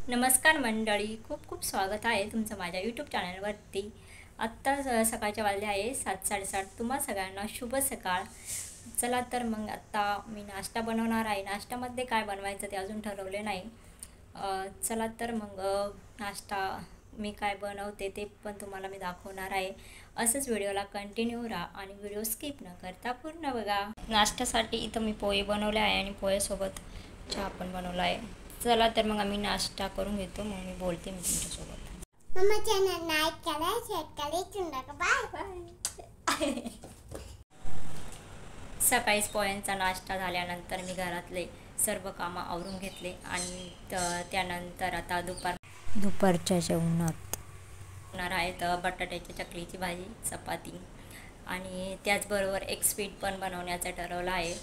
नमस्कार मंडळी, खूप खूप स्वागत आहे तुमचं माझ्या यूट्यूब चॅनलवरती। आत्ता सकाळच्या वाजले आहे 7:30। तुम्हा सगळ्यांना शुभ सकाळ। चला तर मग आत्ता मी नाश्ता बनवणार आहे। नाश्त्यामध्ये काय बनवायचं ते अजून ठरवले नाही। चला तर मग नाश्ता मी काय बनवते ते पण तुम्हाला मी दाखवणार आहे। असंच व्हिडिओला कंटिन्यू राहा आणि व्हिडिओ स्किप न करता पूर्ण बघा। नाश्त्यासाठी इथं मी पोहे बनवले आहे आणि पोहेसोबत चहा पण बनवला आहे। चला तर मग आम्ही नाश्ता करून घेतो, मग मी बोलते मी तुमच्यासोबत। मम्मा चॅनल लाईक करा, शेअर करा, चुंडा का बाय बाय। सकाळीच पोह्यांचा नाश्ता झाल्यानंतर मी घरातले सर्व कामं आवरून घेतले आणि त्यानंतर आता दुपारच्या जेवणात होणार आहेत बटाट्याची चकलीची भाजी, चपाती आणि त्याचबरोबर एक स्वीट पण बनवण्याचं ठरवलं आहे।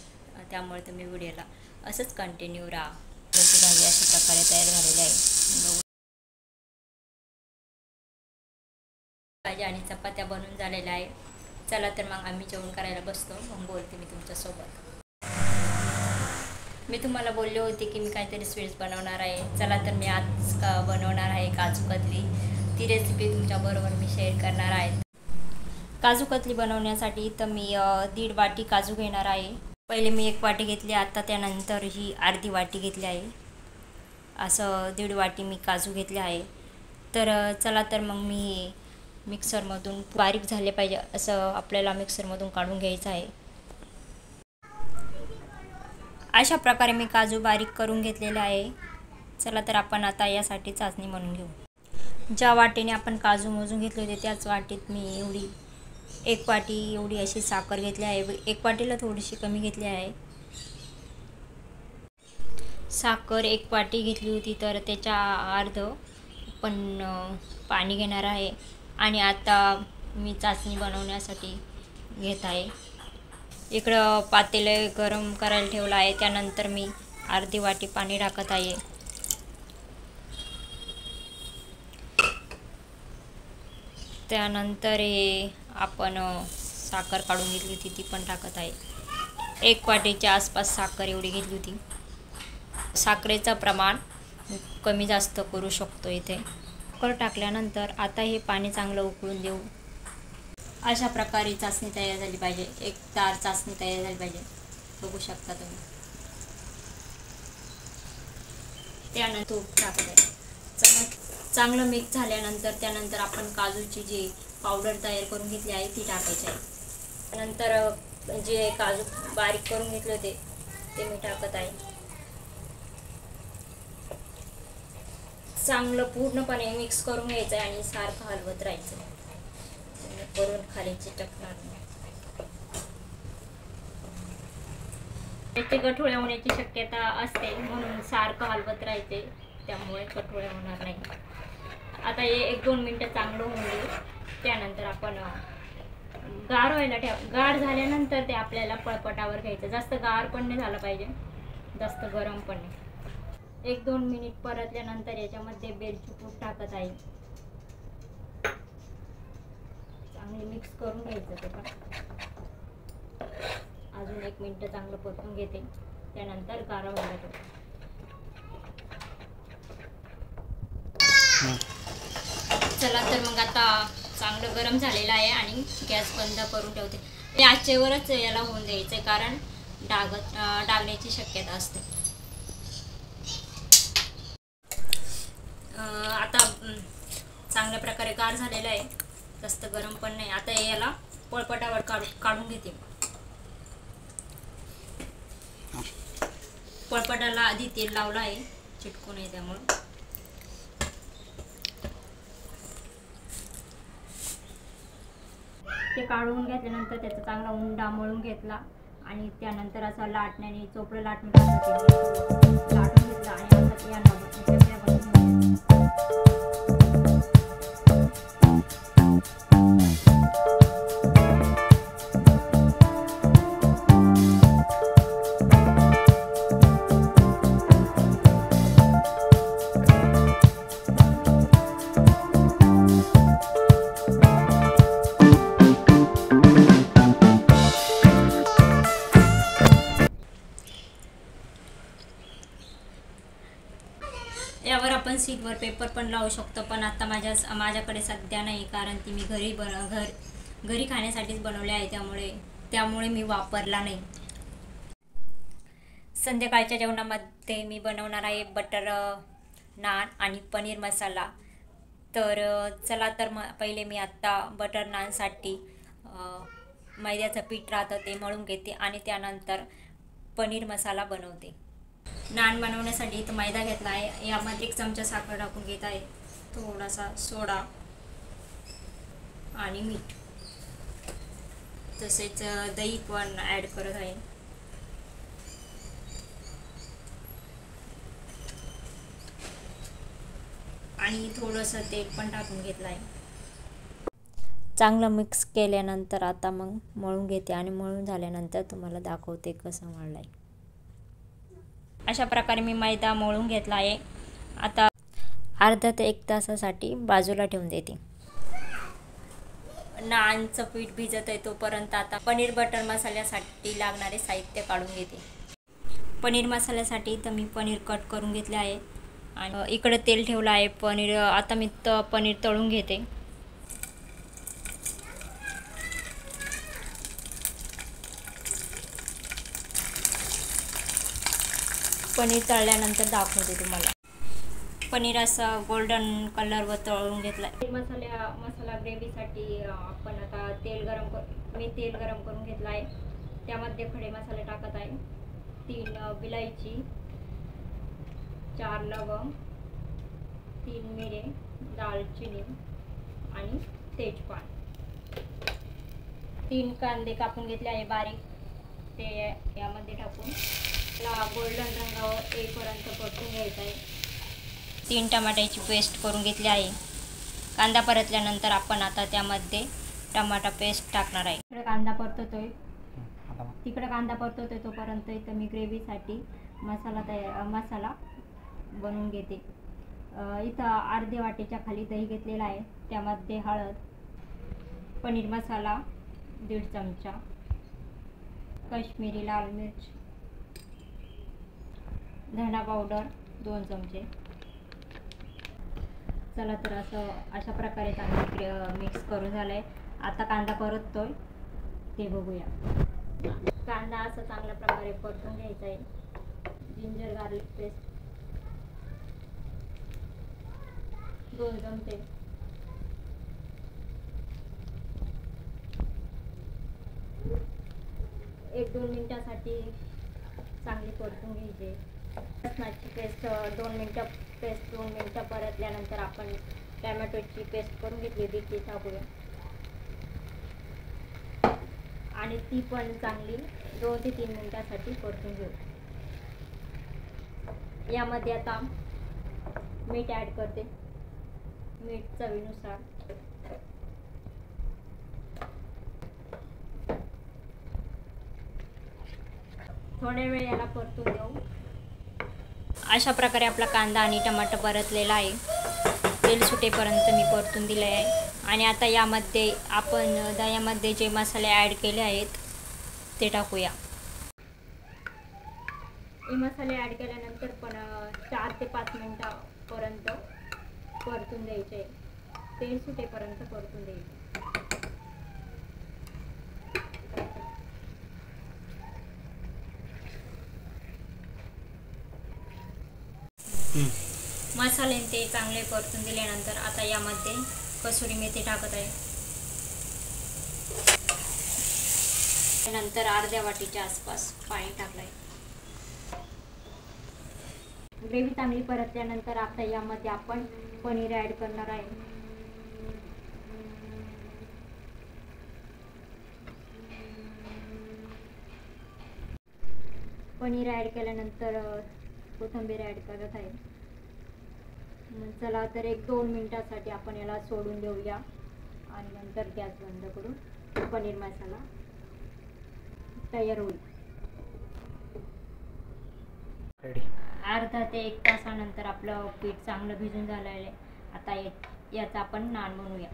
त्यामुळे तुम्ही व्हिडिओला असंच कंटिन्यू राहा। त्याची भाजी अशा प्रकारे तयार झालेली आहे। भाजी आणि चपात्या बनवून झालेल्या आहे। चला तर मग आम्ही जेवण करायला बसतो, मग बोलते मी तुमच्यासोबत। मी तुम्हाला बोलले होते की मी काहीतरी स्वीट्स बनवणार आहे। चला तर मी आज बनवणार आहे काजू कतली। ती रेसिपी तुमच्याबरोबर मी शेअर करणार आहे। काजू कतली बनवण्यासाठी तर मी 1.5 वाटी काजू घेणार आहे। पहिले मी 1 वाटी घेतली, आता त्यानंतर ही अर्धी वाटी घेतली आहे। असं 1.5 वाटी मी काजू घेतले आहे। तर चला तर मग मी मिक्सरमधून बारीक झाले पाहिजे असं आपल्याला मिक्सरमधून काढून घ्यायचं आहे। अशा प्रकारे मी काजू बारीक करून घेतलेले आहे। चला तर आपण आता यासाठी चाचणी म्हणून घेऊ। ज्या वाटीने आपण काजू मोजून घेतले होते त्याच वाटीत मी एवढी 1 वाटी एवढी अशी साखर घेतली आहे। 1 वाटीला थोडीशी कमी घेतली आहे। साखर 1 वाटी घेतली होती तर त्याच्या अर्ध पण पाणी घेणार आहे आणि आता मी चाचणी बनवण्यासाठी घेत आहे। इकडं पातेले गरम करायला ठेवलं आहे, त्यानंतर मी अर्धी वाटी पाणी टाकत आहे। त्यानंतर हे आपण साखर काढून घेतली होती ती पण टाकत आहे। 1 वाटीच्या आसपास साखर एवढी घेतली होती। साखरेचं प्रमाण कमी जास्त करू शकतो इथे। साखर टाकल्यानंतर आता हे पाणी चांगलं उकळून देऊ। अशा प्रकारे चाचणी तयार झाली पाहिजे, एकदार चाचणी तयार झाली पाहिजे, बघू शकता तुम्ही। त्यानंतर तूप टाकायचं, चांगलं मिक्स झाल्यानंतर त्यानंतर आपण काजूची जी पावडर तयार करून घेतली आहे ती टाकायची आहे। त्यानंतर जे काजू बारीक करून घेतले होते ते मी टाकत आहे। चांगलं पूर्णपणे मिक्स करून घ्यायचं आहे आणि सारखं हलवत राहायचं करून खाली चिटकणार नाही। याचे गठोळे होण्याची शक्यता असते, म्हणून सारखं हलवत राहायचे, त्यामुळे गठोळे होणार नाही। आता हे 1-2 मिनिटं चांगलं होऊन देऊ। त्यानंतर आपण गार व्हायला ठेव। गार झाल्यानंतर ते आपल्याला पळपटावर घ्यायचं। जास्त गार पण नाही झालं पाहिजे, जास्त गरम पण नाही। 1-2 मिनिट परतल्यानंतर याच्यामध्ये वेलची पूड टाकत आहे। चांगली मिक्स करून घ्यायचं ते पण। अजून 1 मिनिट चांगलं परतून घेते, त्यानंतर गार व्हायला ठेवते। चला तर मग आता चांगलं गरम झालेलं आहे आणि गॅस बंद करून ठेवते। गॅसवरच याला होऊन द्यायचं कारण डागण्याची शक्यता असते। आता चांगल्या प्रकारे गार झालेलं आहे, जास्त गरम पण नाही। आता याला पळपटावर काढून घेते। पळपटाला आधी तेल लावलं आहे, चिटकू नये त्यामुळे। ते काढून घेतल्यानंतर त्याचा चांगला उंडा मळून घेतला आणि त्यानंतर असं लाटण्याने चोपडं लाटून घेतला आणि आता यांना यावर आपण सीटवर पेपर पण लावू शकतो, पण आता माझ्याकडे सध्या नाही, कारण ती मी घरी खाण्यासाठीच बनवले आहे, त्यामुळे मी वापरला नाही. संध्याकाळच्या जेवणामध्ये मी बनवणार आहे बटर नान आणि पनीर मसाला. तर चला तर पहिले मी आत्ता बटर नानसाठी मैद्याचं पीठ राहतं ते मळून घेते आणि त्यानंतर पनीर मसाला बनवते. नान बनवण्यासाठी इथं मैदा घेतला आहे. यामध्ये 1 चमचा साखर टाकून घेत आहे, थोडासा सोडा आणि मीठ, तसेच दही पण ॲड करत आहे. आणि थोडंसं तेल पण टाकून घेतलं आहे. चांगलं मिक्स केल्यानंतर आता मग मळून घेते आणि मळून झाल्यानंतर तुम्हाला दाखवते कसं मळलं आहे. अशा प्रकारे मी मैदा मळून घेतला आहे. आता अर्धा ते 1 तासासाठी बाजूला ठेवून देते. नानचं पीठ भिजत आहे तोपर्यंत आता पनीर बटर मसाल्यासाठी लागणारे साहित्य काढून घेते. पनीर मसाल्यासाठी तर मी पनीर कट करून घेतले आहे आणि इकडे तेल ठेवलं आहे. आता मी पनीर तळून घेते. पनीर तळल्यानंतर दाखवते तुम्हाला. पनीर असं गोल्डन कलरवर तळून घेतला. मसाला ग्रेव्हीसाठी आपण आता मी तेल गरम करून घेतलं आहे. त्यामध्ये खडे मसाले टाकत आहे. 3 विलायची, 4 लवंग, 3 मिरे, दालचिनी आणि तेजपान. 3 कांदे कापून घेतले आहे बारीक, ते यामध्ये टाकून गोल्डन रंगावर येईपर्यंत परतून घ्यायचं आहे. 3 टमाट्याची पेस्ट करून घेतली आहे. कांदा परतल्यानंतर आपण आता त्यामध्ये टमाटा पेस्ट टाकणार आहे. तिकडे कांदा परतवतोय तोपर्यंत इथं मी ग्रेव्हीसाठी मसाला बनवून घेते. इथं अर्धे वाटीच्या खाली दही घेतलेला आहे. त्यामध्ये हळद, पनीर मसाला 1.5 चमचा, काश्मीरी लाल मिर्च, धना पावडर 2 चमचे. चला तर अशा प्रकारे चांगलं मिक्स करून झालंय. आता कांदा परततोय ते बघूया. कांदा असं चांगल्या प्रकारे परतून घ्यायचा आहे. जिंजर गार्लिक पेस्ट 2 चमचे, एक 2 मिनिटासाठी चांगली परतून घ्यायची. लसणाची पेस्ट 2 मिनिटं परतल्यानंतर आपण टॅमॅटोची पेस्ट करून घेतली होती ती टाकूया आणि ती पण चांगली 2 ते 3 मिनिटासाठी परतून घेऊ. यामध्ये आता मीठ ॲड करते. मीठ चवीनुसार. थोड्या वेळ याला परतून देऊ. अशा प्रकारे आपला कांदा आणि टमाटर परतलेला आहे. तेल सुटेपर्यंत मी परतून दिले आहे. आणि आता यामध्ये आपण दह्यामध्ये जे मसाले ॲड केले आहेत ते टाकूया. हे मसाले ॲड केल्यानंतर पण 4 ते 5 मिनिटापर्यंत परतून द्यायचे. तेल सुटेपर्यंत परतून द्यायचे. मसाले ते चांगले परतून दिल्यानंतर आता यामध्ये कसुरी मेथी टाकत आहे. नंतर अर्ध्या वाटीच्या आसपास पाणी टाकलंय. ग्रेव्ही चांगली परतल्यानंतर आता यामध्ये आपण पनीर ॲड करणार आहे. पनीर ॲड केल्यानंतर कोथिंबीर ॲड करत आहे. चला तर 1-2 मिनिटासाठी आपण याला सोडून देऊया आणि नंतर गॅस बंद करून पनीर मसाला तयार होईल. अर्धा ते 1 तासानंतर आपलं पीठ चांगलं भिजून झालं आहे. आता याचा आपण नान बनवूया.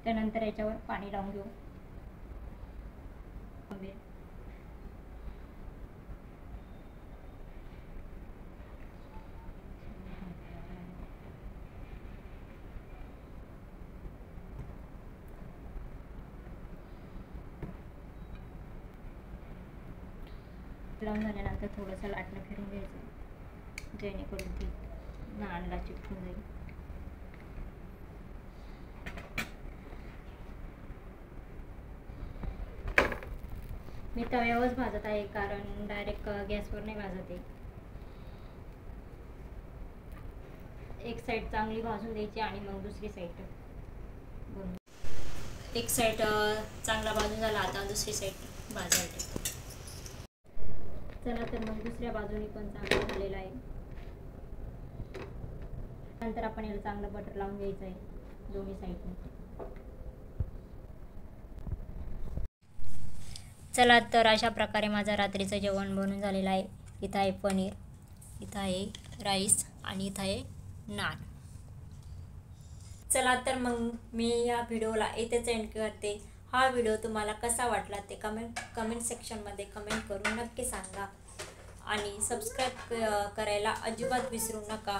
त्यानंतर याच्यावर पाणी लावून घेऊ. लावून झाल्यानंतर थोडंसं लाटणं फिरून घ्यायचं, जेणेकरून ती नानला चिटकून जाईल. मी तव्यावरच भाजत आहे, कारण डायरेक्ट गॅसवर नाही भाजत आहे. एक साईड चांगली भाजून द्यायची आणि मग दुसरी साईड बनवून. एक साईड चांगला भाजून झाला, आता दुसरी साईड भाजायची. चला तर मग दुसऱ्या बाजूने पण चांगलं झालेलं आहे. नंतर आपण याला चांगलं बटर लावून घ्यायचं आहे दोन्ही साईडने. चला तर अशा प्रकारे माझं रात्रीचं जेवण बनून झालेलं आहे. इथं आहे पनीर, इथं आहे राईस आणि इथं आहे नान. चला तर मग मी या व्हिडिओला इथेच एंड करते. हा व्हिडिओ तुम्हाला कसा वाटला ते कमेंट सेक्शनमध्ये कमेंट करून नक्की सांगा आणि सबस्क्राईब करायला अजिबात विसरू नका.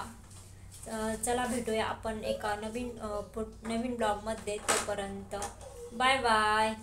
चला भेटूया आपण एका नवीन ब्लॉगमध्ये. तोपर्यंत बाय बाय.